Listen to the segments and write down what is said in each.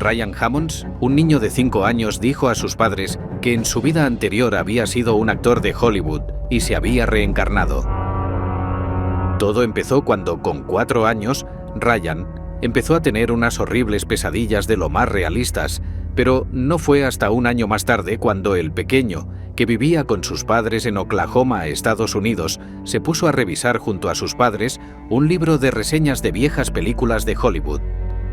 Ryan Hammonds, un niño de 5 años, dijo a sus padres que en su vida anterior había sido un actor de Hollywood y se había reencarnado. Todo empezó cuando, con 4 años, Ryan empezó a tener unas horribles pesadillas de lo más realistas, pero no fue hasta un año más tarde cuando el pequeño, que vivía con sus padres en Oklahoma, Estados Unidos, se puso a revisar junto a sus padres un libro de reseñas de viejas películas de Hollywood.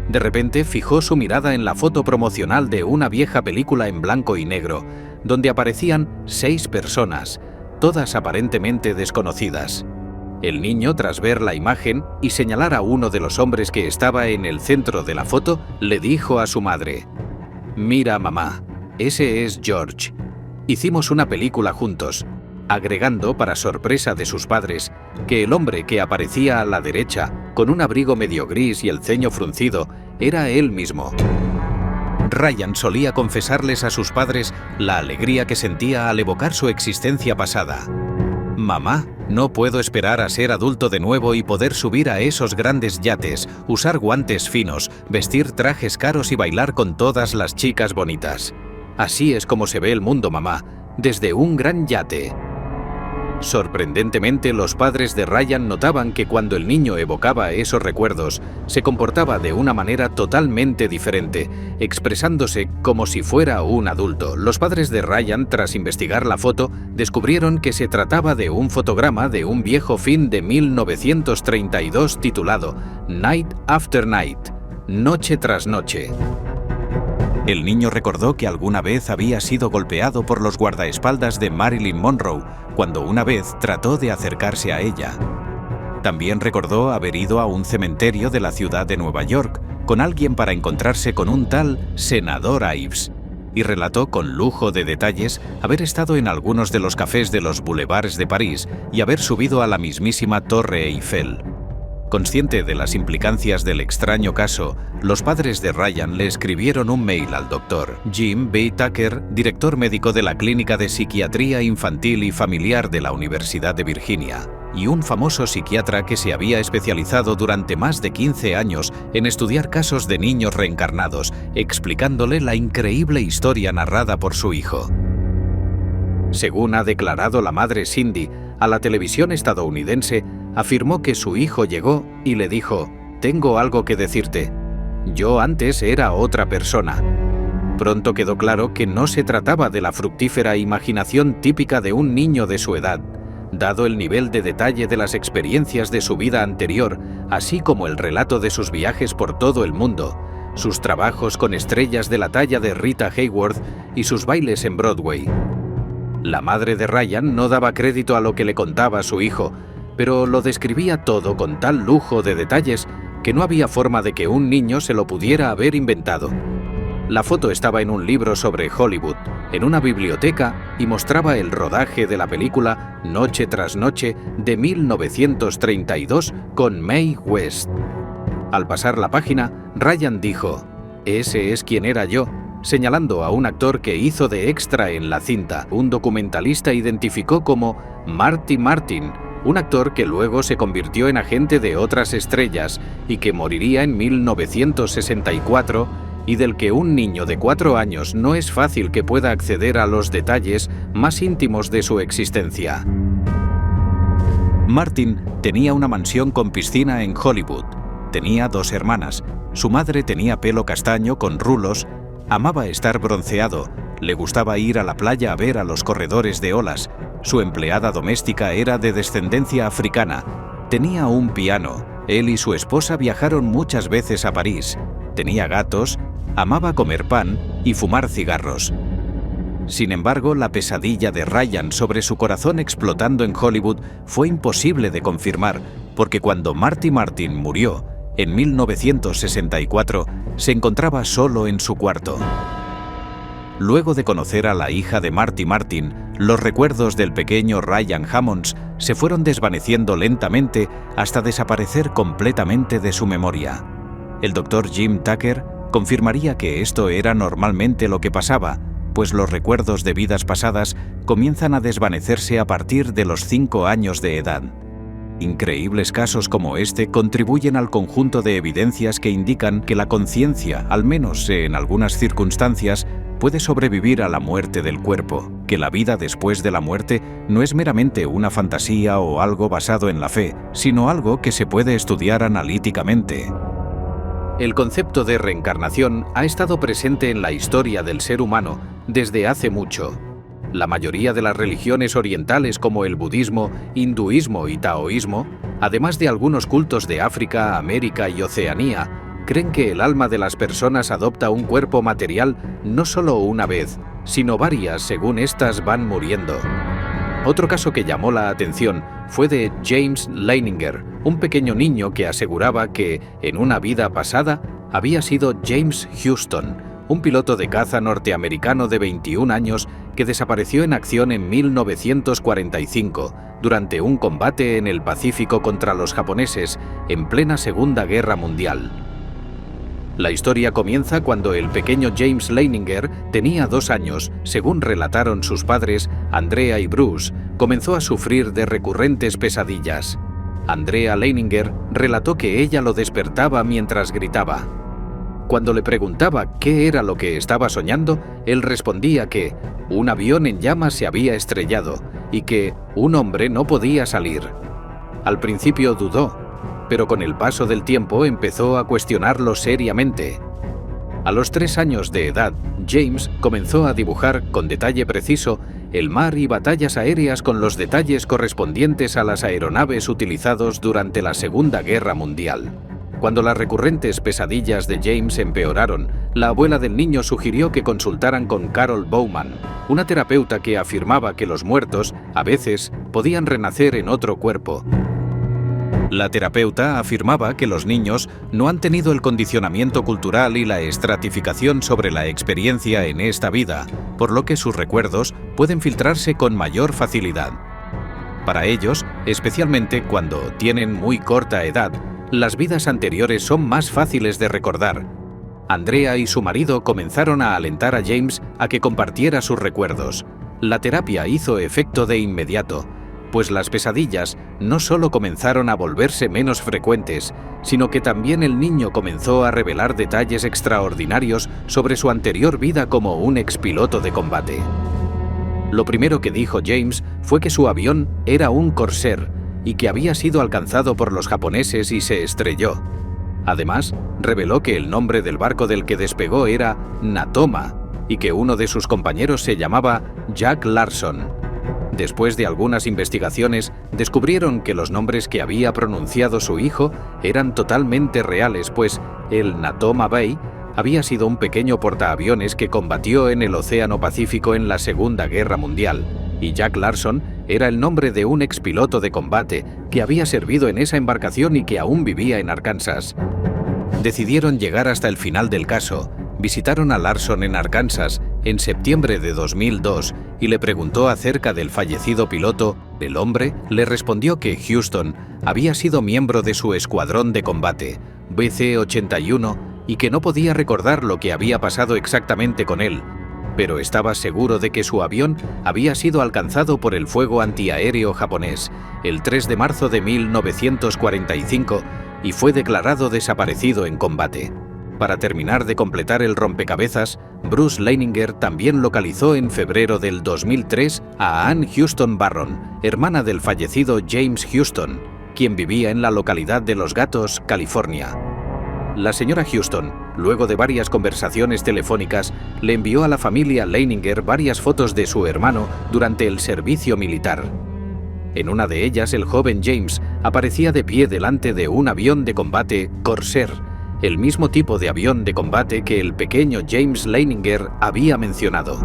De repente fijó su mirada en la foto promocional de una vieja película en blanco y negro, donde aparecían 6 personas, todas aparentemente desconocidas. El niño, tras ver la imagen y señalar a uno de los hombres que estaba en el centro de la foto, le dijo a su madre: «Mira, mamá, ese es George. Hicimos una película juntos», agregando, para sorpresa de sus padres, que el hombre que aparecía a la derecha, con un abrigo medio gris y el ceño fruncido, era él mismo. Ryan solía confesarles a sus padres la alegría que sentía al evocar su existencia pasada. «Mamá, no puedo esperar a ser adulto de nuevo y poder subir a esos grandes yates, usar guantes finos, vestir trajes caros y bailar con todas las chicas bonitas. Así es como se ve el mundo, mamá, desde un gran yate». Sorprendentemente, los padres de Ryan notaban que cuando el niño evocaba esos recuerdos, se comportaba de una manera totalmente diferente, expresándose como si fuera un adulto. Los padres de Ryan, tras investigar la foto, descubrieron que se trataba de un fotograma de un viejo film de 1932 titulado Night After Night, Noche tras Noche. El niño recordó que alguna vez había sido golpeado por los guardaespaldas de Marilyn Monroe cuando una vez trató de acercarse a ella. También recordó haber ido a un cementerio de la ciudad de Nueva York con alguien para encontrarse con un tal senador Ives, y relató con lujo de detalles haber estado en algunos de los cafés de los boulevards de París y haber subido a la mismísima Torre Eiffel. Consciente de las implicancias del extraño caso, los padres de Ryan le escribieron un mail al doctor Jim B. Tucker, director médico de la Clínica de Psiquiatría Infantil y Familiar de la Universidad de Virginia, y un famoso psiquiatra que se había especializado durante más de 15 años en estudiar casos de niños reencarnados, explicándole la increíble historia narrada por su hijo. Según ha declarado la madre Cindy a la televisión estadounidense, afirmó que su hijo llegó y le dijo: «Tengo algo que decirte. Yo antes era otra persona». Pronto quedó claro que no se trataba de la fructífera imaginación típica de un niño de su edad, dado el nivel de detalle de las experiencias de su vida anterior, así como el relato de sus viajes por todo el mundo, sus trabajos con estrellas de la talla de Rita Hayworth y sus bailes en Broadway. La madre de Ryan no daba crédito a lo que le contaba su hijo, pero lo describía todo con tal lujo de detalles que no había forma de que un niño se lo pudiera haber inventado. La foto estaba en un libro sobre Hollywood, en una biblioteca, y mostraba el rodaje de la película Noche tras Noche de 1932 con Mae West. Al pasar la página, Ryan dijo: «Ese es quien era yo», señalando a un actor que hizo de extra en la cinta. Un documentalista identificó como Marty Martin, un actor que luego se convirtió en agente de otras estrellas y que moriría en 1964, y del que un niño de 4 años no es fácil que pueda acceder a los detalles más íntimos de su existencia. Martin tenía una mansión con piscina en Hollywood. Tenía 2 hermanas. Su madre tenía pelo castaño con rulos, amaba estar bronceado, le gustaba ir a la playa a ver a los corredores de olas. Su empleada doméstica era de descendencia africana. Tenía un piano. Él y su esposa viajaron muchas veces a París. Tenía gatos, amaba comer pan y fumar cigarros. Sin embargo, la pesadilla de Ryan sobre su corazón explotando en Hollywood fue imposible de confirmar, porque cuando Marty Martin murió, en 1964, se encontraba solo en su cuarto. Luego de conocer a la hija de Marty Martin, los recuerdos del pequeño Ryan Hammonds se fueron desvaneciendo lentamente hasta desaparecer completamente de su memoria. El doctor Jim Tucker confirmaría que esto era normalmente lo que pasaba, pues los recuerdos de vidas pasadas comienzan a desvanecerse a partir de los 5 años de edad. Increíbles casos como este contribuyen al conjunto de evidencias que indican que la conciencia, al menos en algunas circunstancias, puede sobrevivir a la muerte del cuerpo, que la vida después de la muerte no es meramente una fantasía o algo basado en la fe, sino algo que se puede estudiar analíticamente. El concepto de reencarnación ha estado presente en la historia del ser humano desde hace mucho. La mayoría de las religiones orientales como el budismo, hinduismo y taoísmo, además de algunos cultos de África, América y Oceanía, creen que el alma de las personas adopta un cuerpo material no solo una vez, sino varias según éstas van muriendo. Otro caso que llamó la atención fue de James Leininger, un pequeño niño que aseguraba que, en una vida pasada, había sido James Houston, un piloto de caza norteamericano de 21 años que desapareció en acción en 1945 durante un combate en el Pacífico contra los japoneses en plena Segunda Guerra Mundial. La historia comienza cuando el pequeño James Leininger tenía 2 años, según relataron sus padres, Andrea y Bruce, comenzó a sufrir de recurrentes pesadillas. Andrea Leininger relató que ella lo despertaba mientras gritaba. Cuando le preguntaba qué era lo que estaba soñando, él respondía que un avión en llamas se había estrellado y que un hombre no podía salir. Al principio dudó, pero con el paso del tiempo empezó a cuestionarlo seriamente. A los 3 años de edad, James comenzó a dibujar con detalle preciso el mar y batallas aéreas con los detalles correspondientes a las aeronaves utilizados durante la Segunda Guerra Mundial. Cuando las recurrentes pesadillas de James empeoraron, la abuela del niño sugirió que consultaran con Carol Bowman, una terapeuta que afirmaba que los muertos, a veces, podían renacer en otro cuerpo. La terapeuta afirmaba que los niños no han tenido el condicionamiento cultural y la estratificación sobre la experiencia en esta vida, por lo que sus recuerdos pueden filtrarse con mayor facilidad. Para ellos, especialmente cuando tienen muy corta edad, las vidas anteriores son más fáciles de recordar. Andrea y su marido comenzaron a alentar a James a que compartiera sus recuerdos. La terapia hizo efecto de inmediato, pues las pesadillas no solo comenzaron a volverse menos frecuentes, sino que también el niño comenzó a revelar detalles extraordinarios sobre su anterior vida como un expiloto de combate. Lo primero que dijo James fue que su avión era un Corsair y que había sido alcanzado por los japoneses y se estrelló. Además, reveló que el nombre del barco del que despegó era Natoma y que uno de sus compañeros se llamaba Jack Larson. Después de algunas investigaciones, descubrieron que los nombres que había pronunciado su hijo eran totalmente reales, pues el Natoma Bay había sido un pequeño portaaviones que combatió en el Océano Pacífico en la Segunda Guerra Mundial, y Jack Larson era el nombre de un expiloto de combate que había servido en esa embarcación y que aún vivía en Arkansas. Decidieron llegar hasta el final del caso. Visitaron a Larson en Arkansas en septiembre de 2002 y le preguntó acerca del fallecido piloto. El hombre le respondió que Houston había sido miembro de su escuadrón de combate, BC-81, y que no podía recordar lo que había pasado exactamente con él, pero estaba seguro de que su avión había sido alcanzado por el fuego antiaéreo japonés el 3 de marzo de 1945 y fue declarado desaparecido en combate. Para terminar de completar el rompecabezas, Bruce Leininger también localizó en febrero del 2003 a Ann Houston Barron, hermana del fallecido James Houston, quien vivía en la localidad de Los Gatos, California. La señora Houston, luego de varias conversaciones telefónicas, le envió a la familia Leininger varias fotos de su hermano durante el servicio militar. En una de ellas, el joven James aparecía de pie delante de un avión de combate Corsair, el mismo tipo de avión de combate que el pequeño James Leininger había mencionado.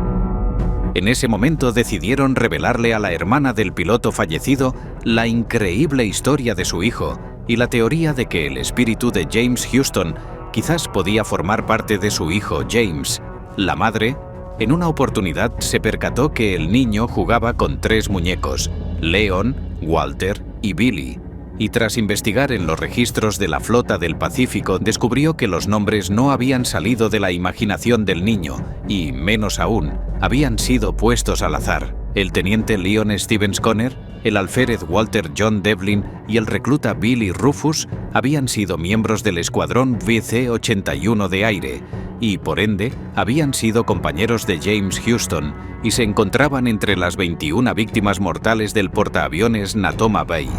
En ese momento decidieron revelarle a la hermana del piloto fallecido la increíble historia de su hijo y la teoría de que el espíritu de James Houston quizás podía formar parte de su hijo James. La madre, en una oportunidad, se percató que el niño jugaba con 3 muñecos, Leon, Walter y Billy, y tras investigar en los registros de la Flota del Pacífico descubrió que los nombres no habían salido de la imaginación del niño y, menos aún, habían sido puestos al azar. El teniente Leon Stevens Conner, el alférez Walter John Devlin y el recluta Billy Rufus habían sido miembros del escuadrón VC-81 de aire y, por ende, habían sido compañeros de James Houston y se encontraban entre las 21 víctimas mortales del portaaviones Natoma Bay.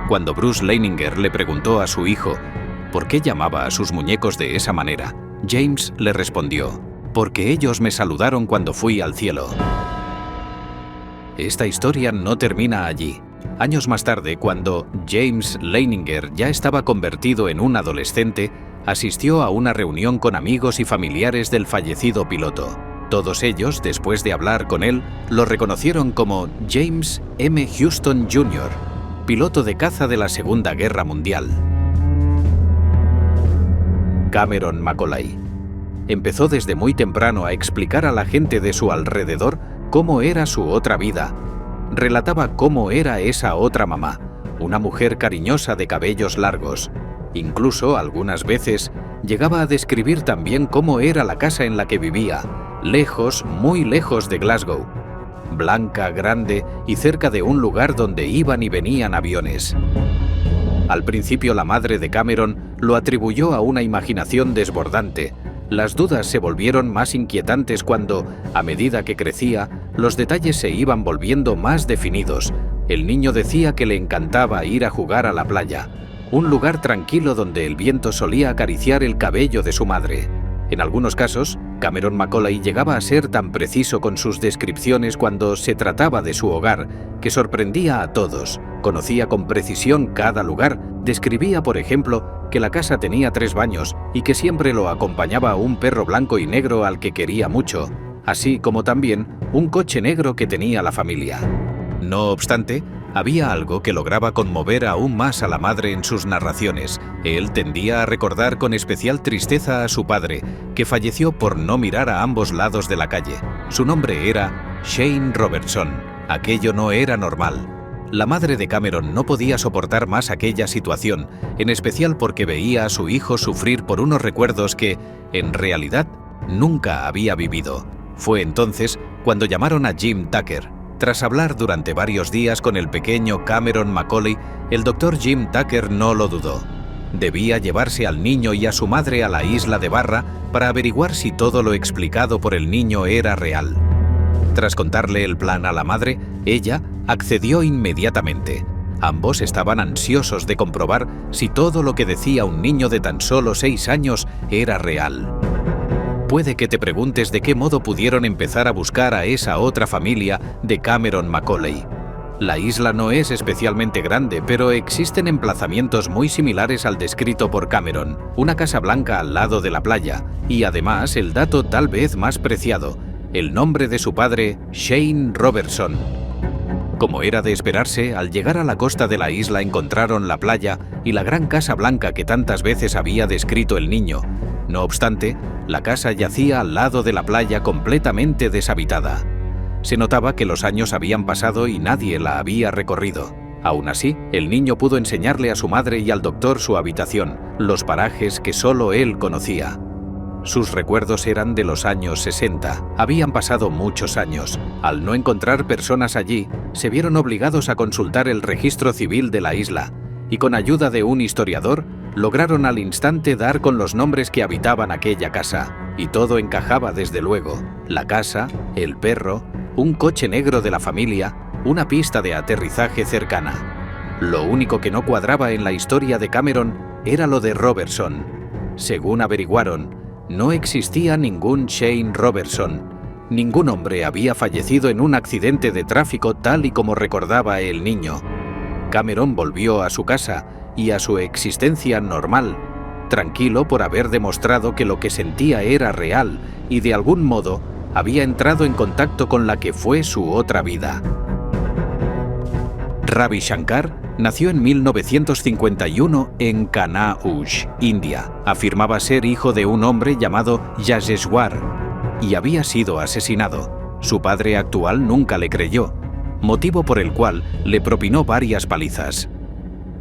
Cuando Bruce Leininger le preguntó a su hijo por qué llamaba a sus muñecos de esa manera, James le respondió: «Porque ellos me saludaron cuando fui al cielo». Esta historia no termina allí. Años más tarde, cuando James Leininger ya estaba convertido en un adolescente, asistió a una reunión con amigos y familiares del fallecido piloto. Todos ellos, después de hablar con él, lo reconocieron como James M. Houston Jr., piloto de caza de la Segunda Guerra Mundial. Cameron Macaulay empezó desde muy temprano a explicar a la gente de su alrededor cómo era su otra vida. Relataba cómo era esa otra mamá, una mujer cariñosa de cabellos largos. Incluso, algunas veces, llegaba a describir también cómo era la casa en la que vivía, lejos, muy lejos de Glasgow. Blanca, grande y cerca de un lugar donde iban y venían aviones. Al principio la madre de Cameron lo atribuyó a una imaginación desbordante. Las dudas se volvieron más inquietantes cuando, a medida que crecía, los detalles se iban volviendo más definidos. El niño decía que le encantaba ir a jugar a la playa, un lugar tranquilo donde el viento solía acariciar el cabello de su madre. En algunos casos, Cameron Macaulay llegaba a ser tan preciso con sus descripciones cuando se trataba de su hogar, que sorprendía a todos. Conocía con precisión cada lugar. Describía, por ejemplo, que la casa tenía 3 baños y que siempre lo acompañaba un perro blanco y negro al que quería mucho, así como también un coche negro que tenía la familia. No obstante, había algo que lograba conmover aún más a la madre en sus narraciones. Él tendía a recordar con especial tristeza a su padre, que falleció por no mirar a ambos lados de la calle. Su nombre era Shane Robertson. Aquello no era normal. La madre de Cameron no podía soportar más aquella situación, en especial porque veía a su hijo sufrir por unos recuerdos que, en realidad, nunca había vivido. Fue entonces cuando llamaron a Jim Tucker. Tras hablar durante varios días con el pequeño Cameron Macaulay, el doctor Jim Tucker no lo dudó. Debía llevarse al niño y a su madre a la isla de Barra para averiguar si todo lo explicado por el niño era real. Tras contarle el plan a la madre, ella accedió inmediatamente. Ambos estaban ansiosos de comprobar si todo lo que decía un niño de tan solo 6 años era real. Puede que te preguntes de qué modo pudieron empezar a buscar a esa otra familia de Cameron Macaulay. La isla no es especialmente grande, pero existen emplazamientos muy similares al descrito por Cameron, una casa blanca al lado de la playa, y además el dato tal vez más preciado, el nombre de su padre, Shane Robertson. Como era de esperarse, al llegar a la costa de la isla encontraron la playa y la gran casa blanca que tantas veces había descrito el niño. No obstante, la casa yacía al lado de la playa completamente deshabitada. Se notaba que los años habían pasado y nadie la había recorrido. Aún así, el niño pudo enseñarle a su madre y al doctor su habitación, los parajes que solo él conocía. Sus recuerdos eran de los años 60. Habían pasado muchos años. Al no encontrar personas allí, se vieron obligados a consultar el registro civil de la isla, y con ayuda de un historiador, lograron al instante dar con los nombres que habitaban aquella casa. Y todo encajaba desde luego. La casa, el perro, un coche negro de la familia, una pista de aterrizaje cercana. Lo único que no cuadraba en la historia de Cameron era lo de Robertson. Según averiguaron, no existía ningún Shane Robertson. Ningún hombre había fallecido en un accidente de tráfico tal y como recordaba el niño. Cameron volvió a su casa y a su existencia normal, tranquilo por haber demostrado que lo que sentía era real y de algún modo había entrado en contacto con la que fue su otra vida. Ravi Shankar nació en 1951 en Kanauj, India. Afirmaba ser hijo de un hombre llamado Yasheshwar y había sido asesinado. Su padre actual nunca le creyó, motivo por el cual le propinó varias palizas.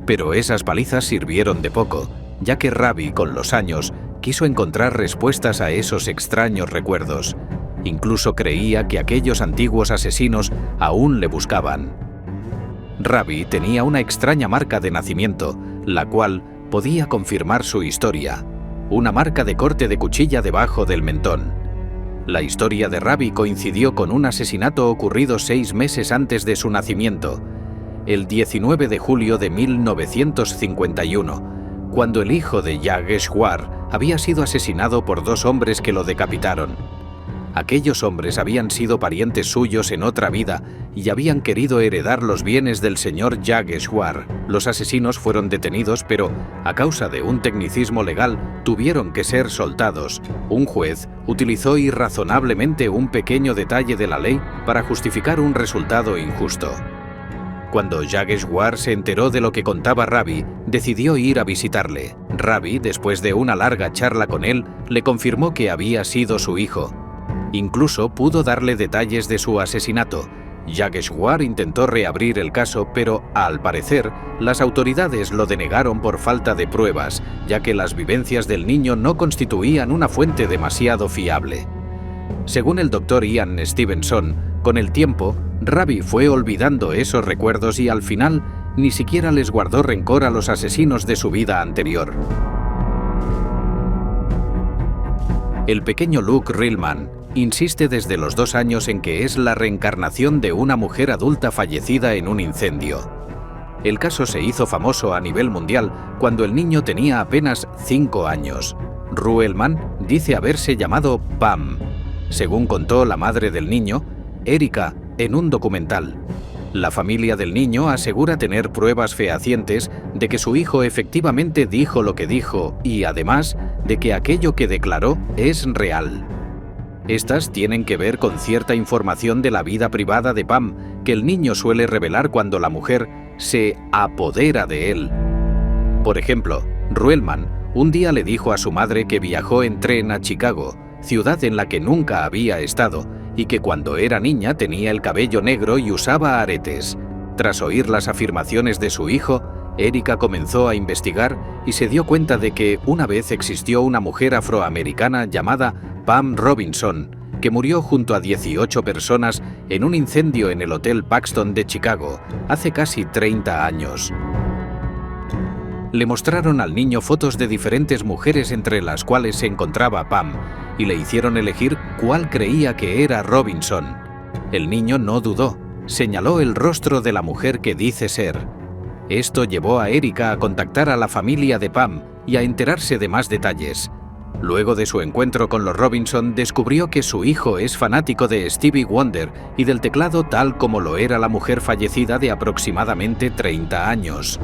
Pero esas palizas sirvieron de poco, ya que Ravi, con los años, quiso encontrar respuestas a esos extraños recuerdos. Incluso creía que aquellos antiguos asesinos aún le buscaban. Ravi tenía una extraña marca de nacimiento, la cual podía confirmar su historia. Una marca de corte de cuchilla debajo del mentón. La historia de Ravi coincidió con un asesinato ocurrido 6 meses antes de su nacimiento, el 19 de julio de 1951, cuando el hijo de Yageshwar había sido asesinado por 2 hombres que lo decapitaron. Aquellos hombres habían sido parientes suyos en otra vida y habían querido heredar los bienes del señor Yageshwar. Los asesinos fueron detenidos, pero a causa de un tecnicismo legal tuvieron que ser soltados. Un juez utilizó irrazonablemente un pequeño detalle de la ley para justificar un resultado injusto. Cuando Yageshwar se enteró de lo que contaba Ravi, decidió ir a visitarle. Ravi, después de una larga charla con él, le confirmó que había sido su hijo. Incluso pudo darle detalles de su asesinato. Yageshwar intentó reabrir el caso, pero, al parecer, las autoridades lo denegaron por falta de pruebas, ya que las vivencias del niño no constituían una fuente demasiado fiable. Según el Dr. Ian Stevenson, con el tiempo, Ravi fue olvidando esos recuerdos y al final ni siquiera les guardó rencor a los asesinos de su vida anterior. El pequeño Luke Rilman insiste desde los 2 años en que es la reencarnación de una mujer adulta fallecida en un incendio. El caso se hizo famoso a nivel mundial cuando el niño tenía apenas 5 años. Ruelman dice haberse llamado Pam, según contó la madre del niño, Erika, en un documental. La familia del niño asegura tener pruebas fehacientes de que su hijo efectivamente dijo lo que dijo y, además, de que aquello que declaró es real. Estas tienen que ver con cierta información de la vida privada de Pam, que el niño suele revelar cuando la mujer se apodera de él. Por ejemplo, Ruelman un día le dijo a su madre que viajó en tren a Chicago, ciudad en la que nunca había estado, y que cuando era niña tenía el cabello negro y usaba aretes. Tras oír las afirmaciones de su hijo, Erika comenzó a investigar y se dio cuenta de que una vez existió una mujer afroamericana llamada Pam Robinson, que murió junto a 18 personas en un incendio en el Hotel Paxton de Chicago, hace casi 30 años. Le mostraron al niño fotos de diferentes mujeres entre las cuales se encontraba Pam, y le hicieron elegir cuál creía que era Robinson. El niño no dudó, señaló el rostro de la mujer que dice ser. Esto llevó a Erika a contactar a la familia de Pam y a enterarse de más detalles. Luego de su encuentro con los Robinson, descubrió que su hijo es fanático de Stevie Wonder y del teclado tal como lo era la mujer fallecida de aproximadamente 30 años.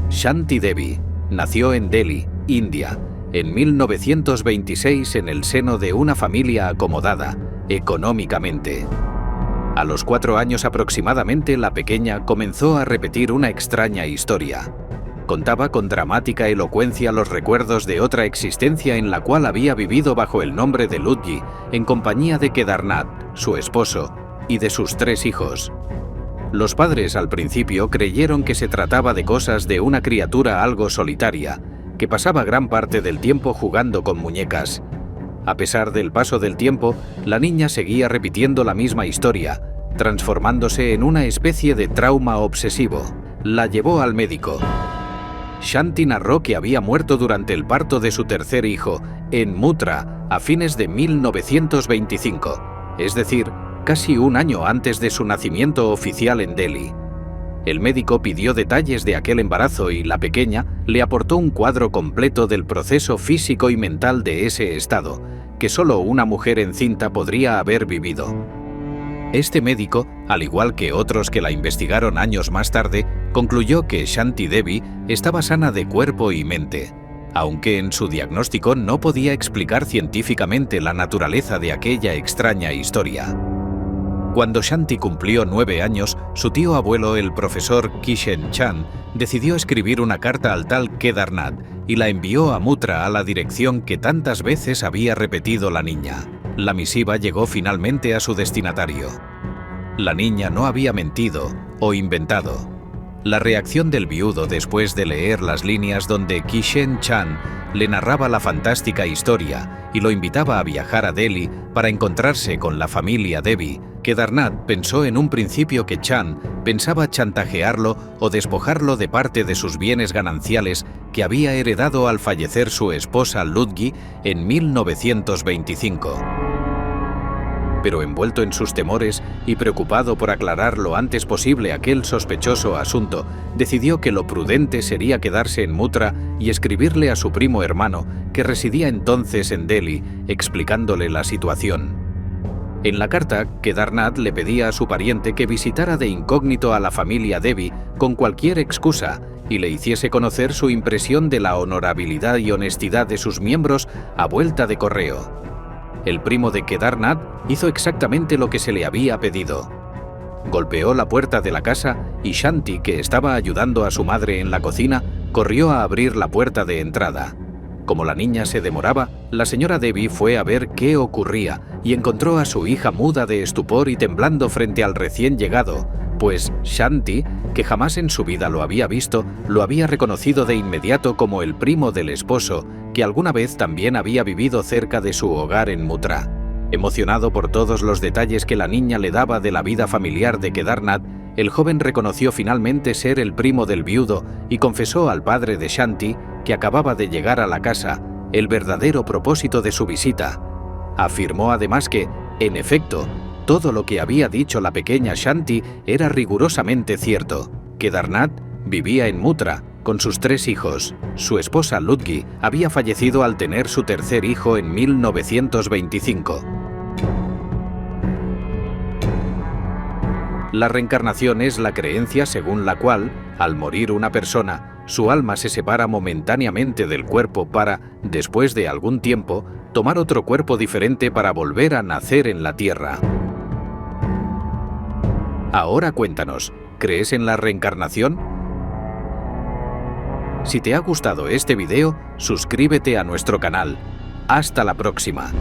Shanti Devi nació en Delhi, India, en 1926 en el seno de una familia acomodada económicamente. A los 4 años aproximadamente, la pequeña comenzó a repetir una extraña historia. Contaba con dramática elocuencia los recuerdos de otra existencia en la cual había vivido bajo el nombre de Ludji, en compañía de Kedarnath, su esposo, y de sus 3 hijos. Los padres al principio creyeron que se trataba de cosas de una criatura algo solitaria, que pasaba gran parte del tiempo jugando con muñecas. A pesar del paso del tiempo, la niña seguía repitiendo la misma historia, transformándose en una especie de trauma obsesivo. La llevó al médico. Shanti narró que había muerto durante el parto de su 3er hijo, en Mutra, a fines de 1925, es decir, casi un año antes de su nacimiento oficial en Delhi. El médico pidió detalles de aquel embarazo y la pequeña le aportó un cuadro completo del proceso físico y mental de ese estado, que solo una mujer encinta podría haber vivido. Este médico, al igual que otros que la investigaron años más tarde, concluyó que Shanti Devi estaba sana de cuerpo y mente, aunque en su diagnóstico no podía explicar científicamente la naturaleza de aquella extraña historia. Cuando Shanti cumplió 9 años, su tío abuelo, el profesor Kishen Chand, decidió escribir una carta al tal Kedarnath y la envió a Mutra, a la dirección que tantas veces había repetido la niña. La misiva llegó finalmente a su destinatario. La niña no había mentido o inventado. La reacción del viudo después de leer las líneas donde Kishen Chan le narraba la fantástica historia y lo invitaba a viajar a Delhi para encontrarse con la familia Devi, Kedarnath pensó en un principio que Chan pensaba chantajearlo o despojarlo de parte de sus bienes gananciales que había heredado al fallecer su esposa Ludgi en 1925. Pero envuelto en sus temores y preocupado por aclarar lo antes posible aquel sospechoso asunto, decidió que lo prudente sería quedarse en Mutra y escribirle a su primo hermano, que residía entonces en Delhi, explicándole la situación. En la carta, Kedarnath le pedía a su pariente que visitara de incógnito a la familia Devi con cualquier excusa y le hiciese conocer su impresión de la honorabilidad y honestidad de sus miembros a vuelta de correo. El primo de Kedarnath hizo exactamente lo que se le había pedido. Golpeó la puerta de la casa y Shanti, que estaba ayudando a su madre en la cocina, corrió a abrir la puerta de entrada. Como la niña se demoraba, la señora Devi fue a ver qué ocurría y encontró a su hija muda de estupor y temblando frente al recién llegado, pues Shanti, que jamás en su vida lo había visto, lo había reconocido de inmediato como el primo del esposo, que alguna vez también había vivido cerca de su hogar en Mutra. Emocionado por todos los detalles que la niña le daba de la vida familiar de Kedarnath, el joven reconoció finalmente ser el primo del viudo y confesó al padre de Shanti, que acababa de llegar a la casa, el verdadero propósito de su visita. Afirmó además que, en efecto, todo lo que había dicho la pequeña Shanti era rigurosamente cierto. Kedarnath vivía en Mutra con sus 3 hijos. Su esposa Ludgi había fallecido al tener su tercer hijo en 1925. La reencarnación es la creencia según la cual, al morir una persona, su alma se separa momentáneamente del cuerpo para, después de algún tiempo, tomar otro cuerpo diferente para volver a nacer en la Tierra. Ahora cuéntanos, ¿crees en la reencarnación? Si te ha gustado este video, suscríbete a nuestro canal. Hasta la próxima.